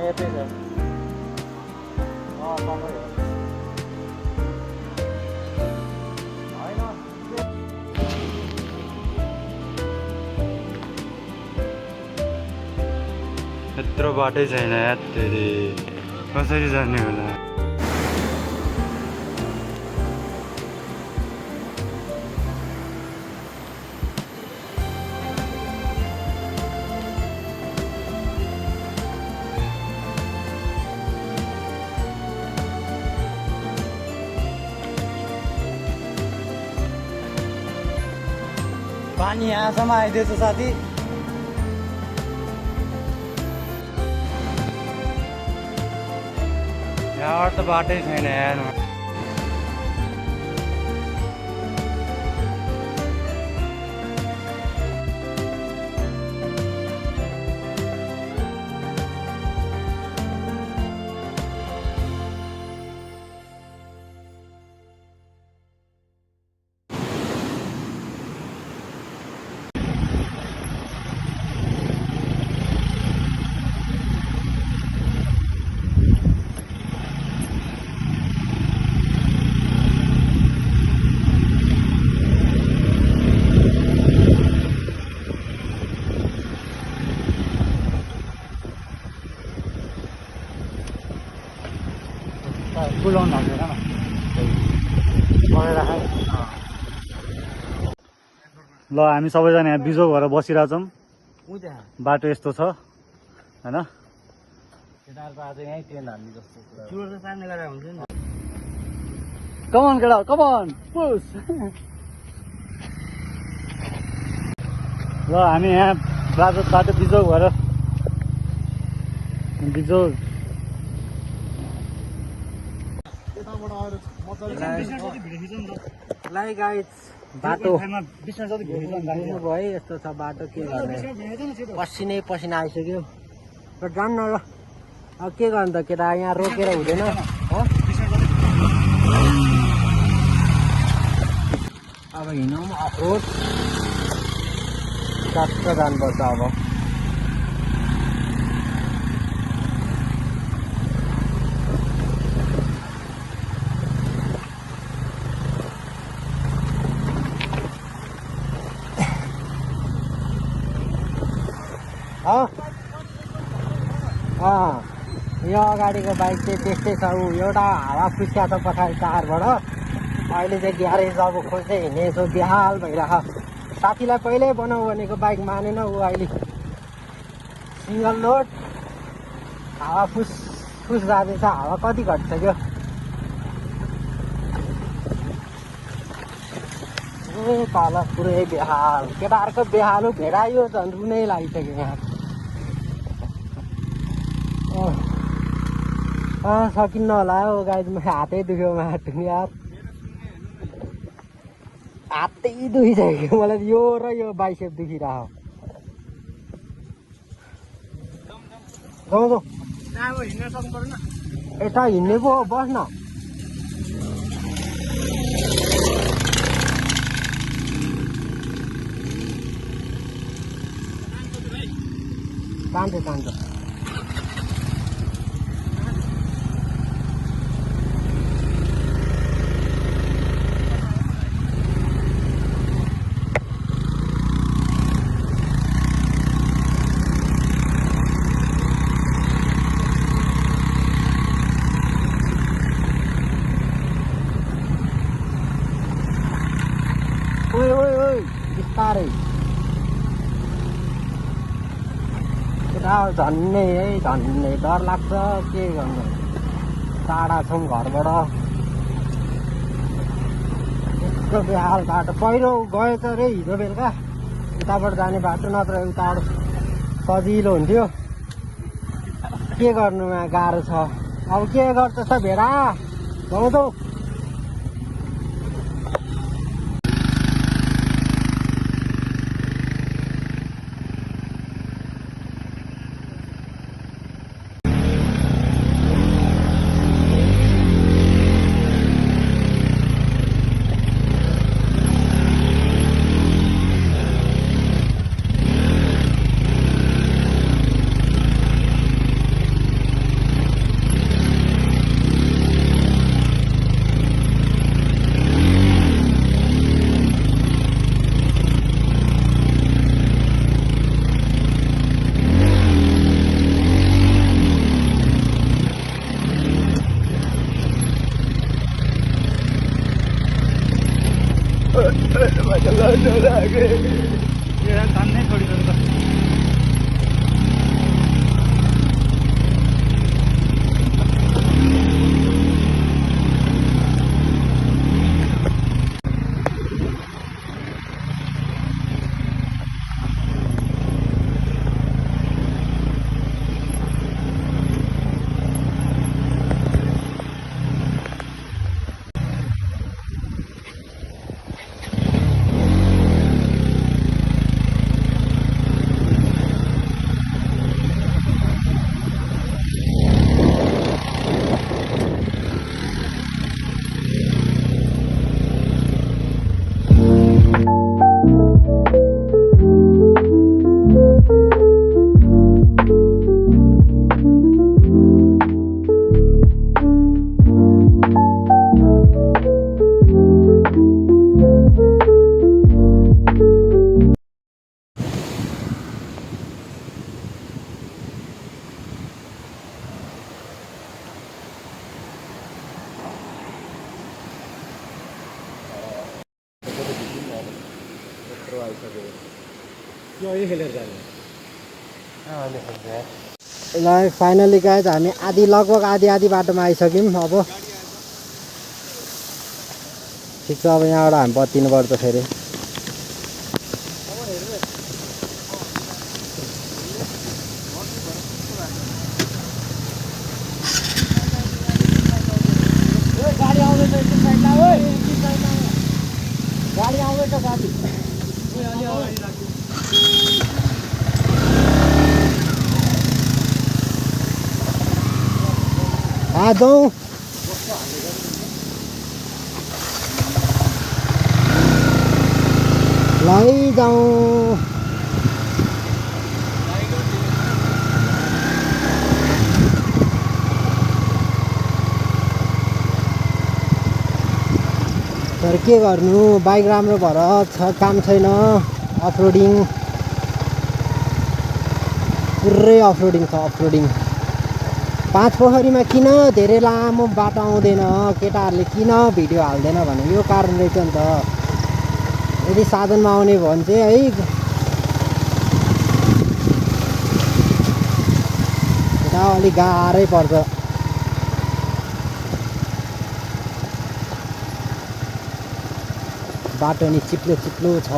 यतै छ सबै हो यत्रो बाटै छैन यात्तरी कसरी जाने होला पानी यहाँसम्म आइदिएछ साथी यहाँ त बाटै छैन यार बुलाउनु लाग्दैन ल हामी सबैजना यहाँ बिजोग भएर बसिरहेछौँ बाटो यस्तो छ होइन कमान केटा कमान पुस ल हामी यहाँ बाटो बिजोग भएर बिजोग बाटो भयो यस्तो छ बाटो के गर्ने पसिना आइसक्यो र जान्न र अब के गर्नु त केटा यहाँ रोकेर हुँदैन अब हिँडौँ अफरोड चट्ट जानुपर्छ अब यो अगाडिको बाइक चाहिँ त्यस्तै छ ऊ एउटा हावा फुस्क्या छ पछाडि टारबाट अहिले चाहिँ ग्यारेज अब खोज्दै हिँड्ने यसो बेहाल भइरह साथीलाई पहिल्यै बनाऊ भनेको बाइक मानेन ऊ अहिले सिङ्गल लोड हावा फुस जाँदैछ हावा कति घटिसक्यो ए तल पुरै बेहाल केटाहरूको बेहालो भेडायो झन् रुनै लागिसक्यो यहाँ सकिन्न होला हौ गाइजमा हातै दुख्यो माटो यार हातै दुखिसक्यो मलाई यो र यो बाइसेप दुखिरह यता हिँड्ने पो बस न कान्छ बिस्तारै झन्नै है झन्नै डर लाग्छ के गर्नु टाढा छौँ घरबाट यस्तो बेहाल बाटो पहिरो गएछ रे हिजो बेलुका उताबाट जाने बाटो नत्र उताबाट सजिलो हुन्थ्यो के गर्नुमा गाह्रो छ अब के गर्छ त भेडा गाउँदौ तान्नै छोडिदिनु त ल फाइनली गाइज हामी लगभग आधी बाटोमा आइसक्यौँ। अब ठिक छ, अब यहाँबाट हामी बत्तिनु पर्छ फेरि। गाडी आउँदैछ साथी। जाउँ लैजाउँ। तर के गर्नु, बाइक राम्रो भएर काम छैन। अफरोडिङ पुरै अफरोडिङ छ, अफरोडिङ। पाँच पोखरीमा किन धेरै लामो बाटो आउँदैन, केटाहरूले किन भिडियो हाल्दैन भने यो कारण रहेछ नि त। यदि साधनमा आउने भयो भने चाहिँ है यता अलिक गाह्रै पर्छ। बाटो नि चिप्लो चिप्लो छ।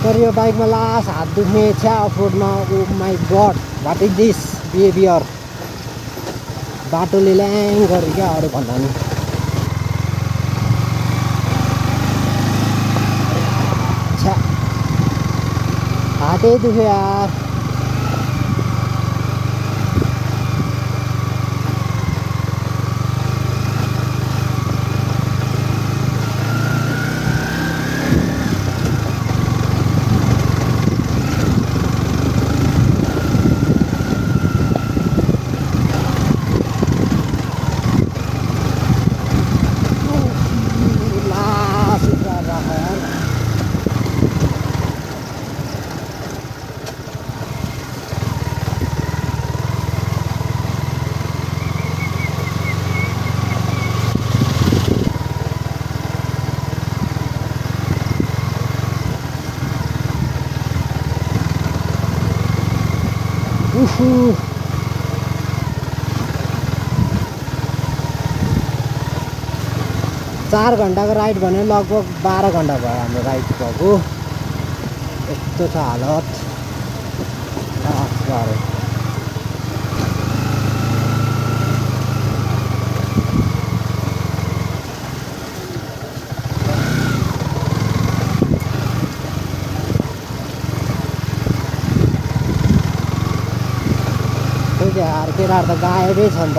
तर यो बाइकमा लास्ट हात दुख्ने छ अफरोडमा। Oh my god, what is this behaviour. बाटोले ल्याङ गर्यो क्या अरू भन्दा नि। छ्या, हातै दुख्यो यार। उफु 4 घन्टाको राइड भने लगभग 12 घन्टा भयो हाम्रो राइड भएको। यस्तो छ हालत। यार केटाहरू त गायबै छ नि त।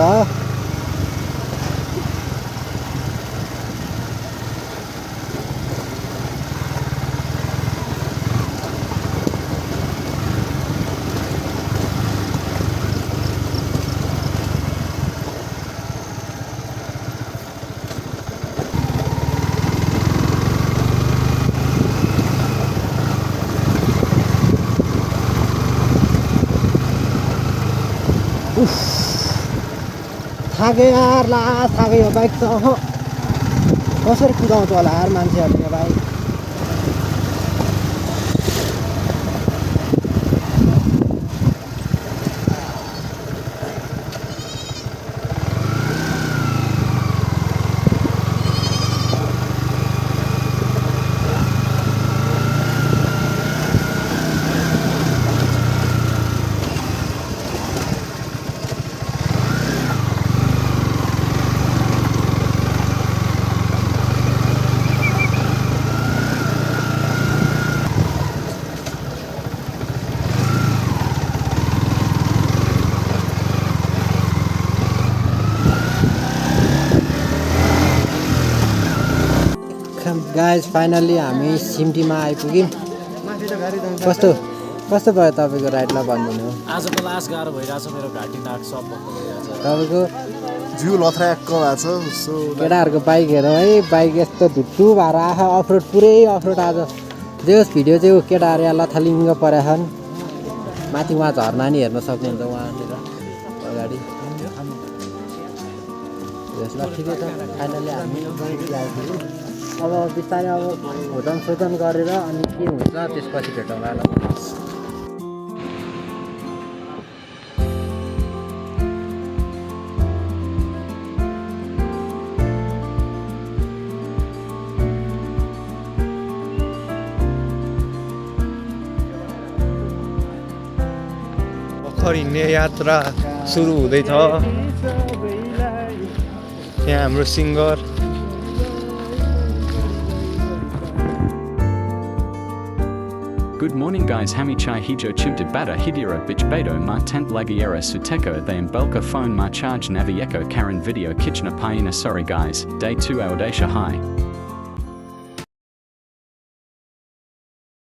थाक्यो यार लास्ट थाक्यो यो बाइक त कसरी कुदाउँछ होला यार मान्छेहरूले यो बाइक गाइज फाइनल्ली हामी सिमटीमा आइपुग्यौँ कस्तो कस्तो भयो तपाईँको राइडलाई भनिदिनु आजको लास्ट गाह्रो भइरहेछ मेरो घाँटी नाक सब तपाईँको जिउ लथ्राक्क भएको छ केटाहरूको बाइक हेरौँ है बाइक यस्तो धुट्टु भएर आएको अफरोड पुरै अफरोड आज जे होस् भिडियो चाहिँ केटाहरू यहाँ लथालिङ्ग परेछन् माथि उहाँ झर्ना नि हेर्न सक्नुहुन्छ उहाँतिर अगाडि यसलाई ठिकै छ फाइनली हामी आइपुग्यौँ अब बिस्तारै अब भोजन सोधन गरेर अनि के हुन्छ त्यसपछि भेटौँला ल भर्खर हिँड्ने यात्रा सुरु हुँदैछ यहाँ हाम्रो singer Good morning guys, Hamichai Hijo Chimted Bata Hidira Bitch Beto Ma Tent Lagiera Suteko They Mbelka Phone Ma Charge Navieko Karen Video Kitchener Paina Sorry guys, Day 2 Audasha High.